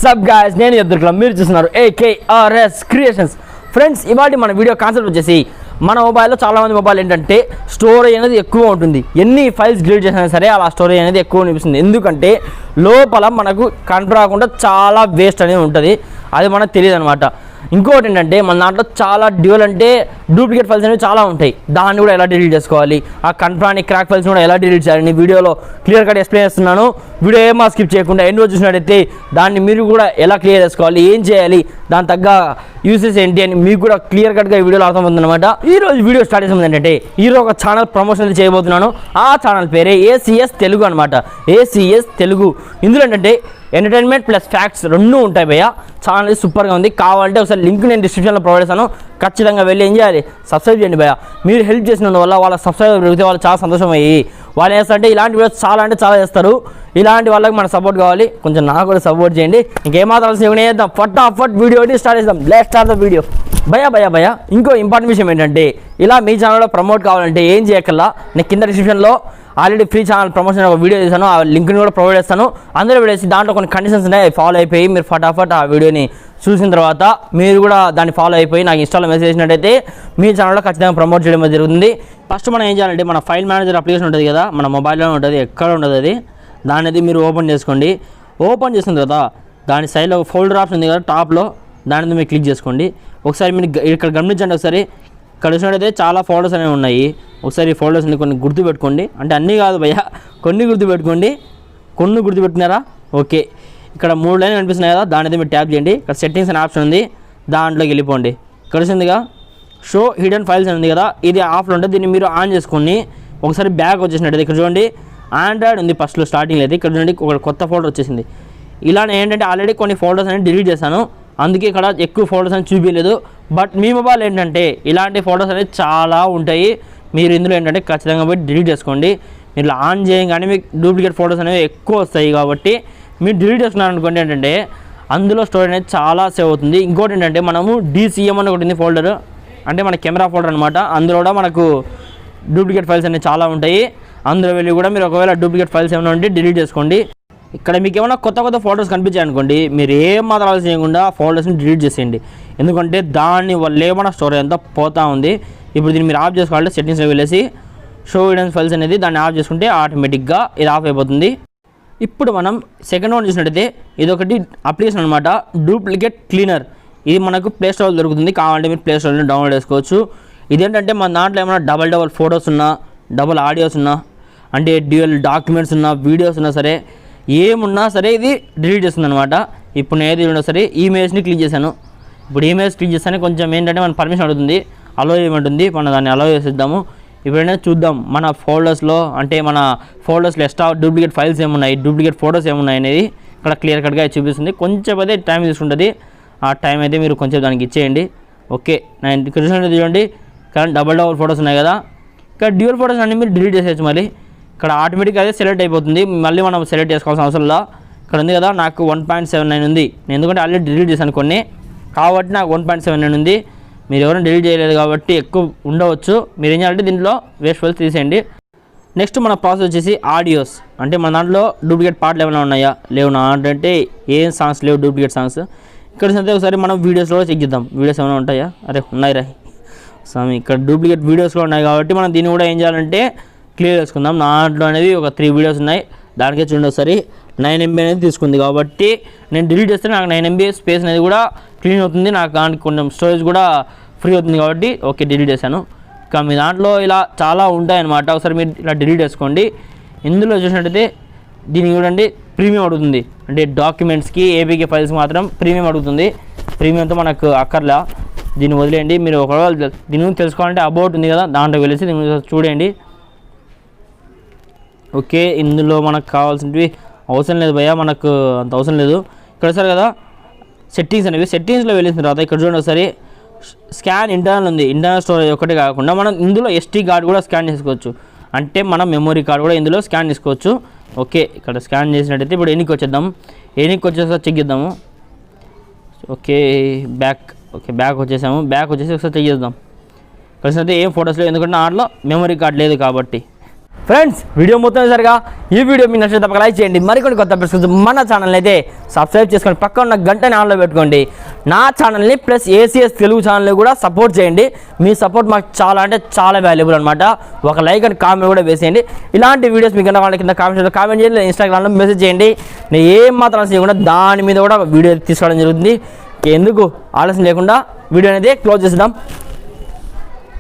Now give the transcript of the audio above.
WhatsApp guys, నేను ఎదురుగా మీరు చూస్తున్నారు AKRS క్రియేషన్స్. ఫ్రెండ్స్, ఇవాళ మన వీడియో కాన్సెప్ట్ వచ్చేసి మన మొబైల్లో చాలామంది మొబైల్ ఏంటంటే స్టోరేజ్ అనేది ఎక్కువ ఉంటుంది. ఎన్ని ఫైల్స్ డిలీట్ చేసినా సరే అలా స్టోరేజ్ అనేది ఎక్కువ అనిపిస్తుంది. ఎందుకంటే లోపల మనకు కంట్రోల్ రాకుండా చాలా వేస్ట్ అనేది ఉంటుంది. అది మనకు తెలియదు అనమాట. ఇంకోటి ఏంటంటే మన దాంట్లో చాలా డ్యూయల్ అంటే డూప్లికేట్ ఫైల్స్ అనేవి చాలా ఉంటాయి. దాన్ని కూడా ఎలా డిలీట్ చేసుకోవాలి, ఆ కన్ఫర్మ్ క్రాక్ ఫైల్స్ కూడా ఎలా డిలీట్ చేయాలి నేను వీడియోలో క్లియర్ కట్ ఎక్స్ప్లెయిన్ చేస్తున్నాను. వీడియో ఏమో స్కిప్ చేయకుండా ఎండ్ వరకు చూసినట్టయితే దాన్ని మీరు కూడా ఎలా క్లియర్ చేసుకోవాలి, ఏం చేయాలి, దాని తగ్గ యూసెస్ ఏంటి అని మీకు కూడా క్లియర్ కట్గా ఈ వీడియోలో అర్థమవుతుంది అనమాట. ఈ రోజు వీడియో స్టార్ట్ చేసిన ఏంటంటే ఈరోజు ఒక ఛానల్ ప్రమోషన్ చేయబోతున్నాను. ఆ ఛానల్ పేరే ACS తెలుగు అనమాట. ACS తెలుగు. ఇందులో ఏంటంటే ఎంటర్టైన్మెంట్ ప్లస్ ఫ్యాక్ట్స్ రెండు ఉంటాయి భయ్య. ఛానల్ సూపర్గా ఉంది. కావాలంటే ఒకసారి లింక్ నేను డిస్క్రిప్షన్లో ప్రొవైడ్ చేస్తాను. ఖచ్చితంగా వెళ్ళి ఏం చేయాలి, సబ్స్క్రైబ్ చేయండి భయ్య. మీరు హెల్ప్ చేసిన వల్ల వాళ్ళ సబ్స్క్రైబర్ పెరిగితే వాళ్ళు చాలా సంతోషం అయ్యి వాళ్ళు చేస్తారంటే ఇలాంటి వీడియోస్ చాలా అంటే చాలా చేస్తారు. ఇలాంటి వాళ్ళకి మన సపోర్ట్ కావాలి, కొంచెం నాకు కూడా సపోర్ట్ చేయండి. ఇంకేమాత్రం చేద్దాం, ఫటాఫట్ వీడియోని స్టార్ట్ చేద్దాం. Let's start the video. భయ ఇంకో ఇంపార్టెంట్ విషయం ఏంటంటే ఇలా మీ ఛానల్లో ప్రమోట్ కావాలంటే ఏం చేయకల్లా, నేను కింద డిస్క్రిప్షన్లో ఆల్రెడీ ఫ్రీ ఛానల్ ప్రమోషన్ ఒక వీడియో చేశాను. ఆ లింక్ని కూడా ప్రొవైడ్ చేస్తాను. అందులో వీడియోసి దాంట్లో కొన్ని కండిషన్స్ ఉన్నాయి, ఫాలో అయిపోయి మీరు ఫటాఫట్ ఆ వీడియోని చూసిన తర్వాత మీరు కూడా దాన్ని ఫాలో అయిపోయి నాకు ఇన్స్టాలో మెసేజ్ చేసినట్టయితే మీ ఛానల్లో ఖచ్చితంగా ప్రమోట్ చేయడం జరుగుతుంది. ఫస్ట్ మనం ఏం చేయాలంటే మన ఫైల్ మేనేజర్ అప్లికేషన్ ఉంటుంది కదా, మన మొబైల్లో ఉంటుంది, ఎక్కడ ఉండదు అది. దాని అది మీరు ఓపెన్ చేసుకోండి. ఓపెన్ చేసిన తర్వాత దాని సైడ్లో ఒక ఫోల్డర్ ఆప్షన్ ఉంది కదా టాప్లో, దాని మీరు క్లిక్ చేసుకోండి. ఒకసారి మీరు ఇక్కడ గమనించండి. ఒకసారి ఇక్కడ చూసినట్టయితే చాలా ఫోల్డర్స్ అనేవి ఉన్నాయి. ఒకసారి ఈ ఫోల్డర్స్ని కొన్ని గుర్తుపెట్టుకోండి. అంటే అన్నీ కాదు భయ్య, కొన్ని గుర్తుపెట్టుకోండి. కొన్ని గుర్తుపెట్టుకున్నారా? ఓకే. ఇక్కడ 3 లైన్లు కనిపిస్తున్నాయి కదా, దాని అయితే మీరు ట్యాప్ చేయండి. ఇక్కడ సెట్టింగ్స్ అనే ఆప్షన్ ఉంది, దాంట్లోకి వెళ్ళిపోండి. ఇక్కడ వచ్చిందిగా షో హిడెన్ ఫైల్స్ అని ఉంది కదా, ఇది ఆఫ్లో ఉంటుంది. దీన్ని మీరు ఆన్ చేసుకొని ఒకసారి బ్యాక్ వచ్చేసినట్టయితే ఇక్కడ చూడండి ఆండ్రాయిడ్ ఉంది ఫస్ట్లో స్టార్టింగ్లో అయితే. ఇక్కడ చూడండి ఒక కొత్త ఫోల్డర్ వచ్చేసింది. ఇలానే ఏంటంటే ఆల్రెడీ కొన్ని ఫోల్డర్స్ అనేది డిలీట్ చేశాను, అందుకే ఇక్కడ ఎక్కువ ఫోల్డర్స్ అని చూపించలేదు. బట్ మీ మొబైల్ ఏంటంటే ఇలాంటి ఫోల్డర్స్ అనేది చాలా ఉంటాయి. మీరు ఇందులో ఏంటంటే ఖచ్చితంగా పోయి డిలీట్ చేసుకోండి. మీరు ఆన్ చేయగానే మీకు డూప్లికేట్ ఫోల్డర్స్ అనేవి ఎక్కువ వస్తాయి. కాబట్టి మీరు డిలీట్ చేసుకున్నారనుకోండి ఏంటంటే అందులో స్టోరేజ్ అనేది చాలా సేవ్ అవుతుంది. ఇంకోటి ఏంటంటే మనము DCM అని ఒకటి ఉంది ఫోల్డర్, అంటే మన కెమెరా ఫోల్డర్ అనమాట. అందులో కూడా మనకు డూప్లికేట్ ఫైల్స్ అనేవి చాలా ఉంటాయి. అందులో వెళ్ళి కూడా మీరు ఒకవేళ డూప్లికేట్ ఫైల్స్ ఏమైనా ఉంటే డిలీట్ చేసుకోండి. ఇక్కడ మీకు ఏమైనా కొత్త ఫోటోస్ కనిపించాయి అనుకోండి, మీరు ఏం మాత్రం ఆలోచన చేయకుండా ఫోల్డర్స్ని డిలీట్ చేసేయండి. ఎందుకంటే దాని వల్ల ఏమైనా స్టోరేజ్ అంతా పోతూ ఉంది. ఇప్పుడు దీన్ని మీరు ఆఫ్ చేసుకోవాలంటే సెట్టింగ్స్లో వెళ్ళేసి షో హిడెన్ ఫైల్స్ అనేది దాన్ని ఆఫ్ చేసుకుంటే ఆటోమేటిక్గా ఇది ఆఫ్ అయిపోతుంది. ఇప్పుడు మనం సెకండ్ వన్ చూసినట్టయితే ఇదొకటి అప్లికేషన్ అనమాట, డూప్లికేట్ క్లీనర్. ఇది మనకు ప్లే స్టోర్లో దొరుకుతుంది. కావాలంటే మీరు ప్లే స్టోర్లో డౌన్లోడ్ చేసుకోవచ్చు. ఇదేంటంటే మన దాంట్లో ఏమైనా డబల్ ఫొటోస్ ఉన్నా, డబల్ ఆడియోస్ ఉన్నా, అంటే డ్యూయల్ డాక్యుమెంట్స్ ఉన్నా, వీడియోస్ ఉన్నా సరే, ఏమున్నా సరే ఇది డిలీట్ చేస్తుంది అనమాట. ఇప్పుడు నేను ఏది ఉన్నా సరే ఇమేజ్ని క్లిక్ చేశాను. ఇప్పుడు ఇమేజ్ క్లిక్ చేస్తానే కొంచెం ఏంటంటే మన పర్మిషన్ అడుగుతుంది, అలో ఏమంటుంది, మనం దాన్ని అలో చేసేద్దాము. ఇప్పుడైనా చూద్దాం మన ఫోల్డర్స్లో, అంటే మన ఫోల్డర్స్లో ఎక్స్ట్రా డూప్లికేట్ ఫైల్స్ ఏమున్నాయి, డూప్లికేట్ ఫోటోస్ ఏమున్నాయి అనేది ఇక్కడ క్లియర్ కట్గా చూపిస్తుంది. కొంచెం అయితే టైం తీసుకుంటుంది. ఆ టైం అయితే మీరు కొంచెం దానికి ఇచ్చేయండి. ఓకే, నేను ఇక్కడ చూడండి కానీ డబల్ ఫోటోస్ ఉన్నాయి కదా, ఇక్కడ డ్యూయల్ ఫోటోస్ అన్నీ మీరు డిలీట్ చేసేయచ్చు. మళ్ళీ ఇక్కడ ఆటోమేటిక్గా అదే సెలెక్ట్ అయిపోతుంది. మళ్ళీ మనం సెలెక్ట్ చేసుకోవాల్సిన అవసరంలా. ఇక్కడ ఉంది కదా నాకు 1.79 ఉంది, నేను ఎందుకంటే ఆల్రెడీ డిలీట్ చేశాను కొన్ని, కాబట్టి నాకు 1.79 ఉంది. మీరు ఎవరైనా డిలీట్ చేయలేదు కాబట్టి ఎక్కువ ఉండవచ్చు. మీరు ఏం చేయాలంటే దీంట్లో వేస్ట్ ఫైల్స్ తీసేయండి. నెక్స్ట్ మన ప్రాసెస్ వచ్చేసి ఆడియోస్. అంటే మన దాంట్లో డూప్లికేట్ పాటలు ఏమైనా ఉన్నాయా, లేవునా అంటే ఏం సాంగ్స్ లేవు డూప్లికేట్ సాంగ్స్. ఇక్కడ అయితే ఒకసారి మనం వీడియోస్లో చెక్ చేద్దాం, వీడియోస్ ఏమైనా ఉంటాయా. అరే ఉన్నాయి రా స్వామి, ఇక్కడ డూప్లికేట్ వీడియోస్లో ఉన్నాయి కాబట్టి మనం దీన్ని కూడా ఏం చేయాలంటే క్లియర్ చేసుకుందాం. దాంట్లో అనేది ఒక 3 వీడియోస్ ఉన్నాయి, దానికే చూడండి ఒకసారి 9 MB అనేది తీసుకుంది. కాబట్టి నేను డిలీట్ చేస్తే నాకు 9 MB స్పేస్ అనేది కూడా క్లీన్ అవుతుంది, నాకు దానికి కొంచెం స్టోరేజ్ కూడా ఫ్రీ అవుతుంది. కాబట్టి ఓకే డిలీట్ చేశాను. ఇంకా మీ దాంట్లో ఇలా చాలా ఉంటాయన్నమాట, ఒకసారి మీరు ఇలా డిలీట్ చేసుకోండి. ఇందులో చూసినట్టయితే దీనికి చూడండి ప్రీమియం అడుగుతుంది, అంటే డాక్యుమెంట్స్కి APK ఫైల్స్కి మాత్రం ప్రీమియం అడుగుతుంది. ప్రీమియంతో మనకు అక్కర్లా, దీన్ని వదిలేయండి. మీరు ఒకవేళ దీని గురించి తెలుసుకోవాలంటే అబౌట్ ఉంది కదా, దాంట్లో వెళ్ళేసి దీని గురించి చూడండి. ఓకే, ఇందులో మనకు కావాల్సినవి అవసరం లేదు భయ్య, మనకు అంత అవసరం లేదు. ఇక్కడ సార్ కదా సెట్టింగ్స్ అనేవి, సెట్టింగ్స్లో వెళ్ళిన తర్వాత ఇక్కడ చూడండి ఒకసారి స్కాన్ ఇంటర్నల్ ఉంది. ఇంటర్నల్ స్టోరేజ్ ఒకటే కాకుండా మనం ఇందులో SD కార్డ్ కూడా స్కాన్ చేసుకోవచ్చు, అంటే మన మెమొరీ కార్డ్ కూడా ఇందులో స్కాన్ చేసుకోవచ్చు. ఓకే, ఇక్కడ స్కాన్ చేసినట్టయితే ఇప్పుడు ఎన్నికి వచ్చేద్దాం. ఎన్నికి వచ్చేసి చెక్ చేద్దాము. ఓకే బ్యాక్ వచ్చేసాము. బ్యాక్ వచ్చేసి ఒకసారి చెక్ చేద్దాం. కలిసి ఏం ఫొటోస్ లేవు, ఎందుకంటే ఆటలో మెమొరీ కార్డ్ లేదు కాబట్టి. ఫ్రెండ్స్ వీడియో మొత్తం సరిగా ఈ వీడియో మీకు నచ్చితే తప్పక లైక్ చేయండి. మరికొన్ని కొత్త ఎపిసోడ్స్ మన ఛానల్ని అయితే సబ్స్క్రైబ్ చేసుకొని పక్కన ఉన్న గంటని ఆన్లో పెట్టుకోండి. నా ఛానల్ని ప్లస్ ACS తెలుగు ఛానల్ని కూడా సపోర్ట్ చేయండి. మీ సపోర్ట్ మాకు చాలా అంటే చాలా వాల్యుబుల్ అనమాట. ఒక లైక్ అండ్ కామెంట్ కూడా వేసేయండి. ఇలాంటి వీడియోస్ మీకు వాళ్ళ కింద కామెంట్ చేయండి, ఇన్స్టాగ్రామ్లో మెసేజ్ చేయండి. నేను ఏం మాత్రం చేయకుండా దాని మీద కూడా వీడియో తీసుకోవడం జరుగుతుంది. ఎందుకు ఆలస్యం లేకుండా వీడియో అనేది క్లోజ్ చేద్దాం.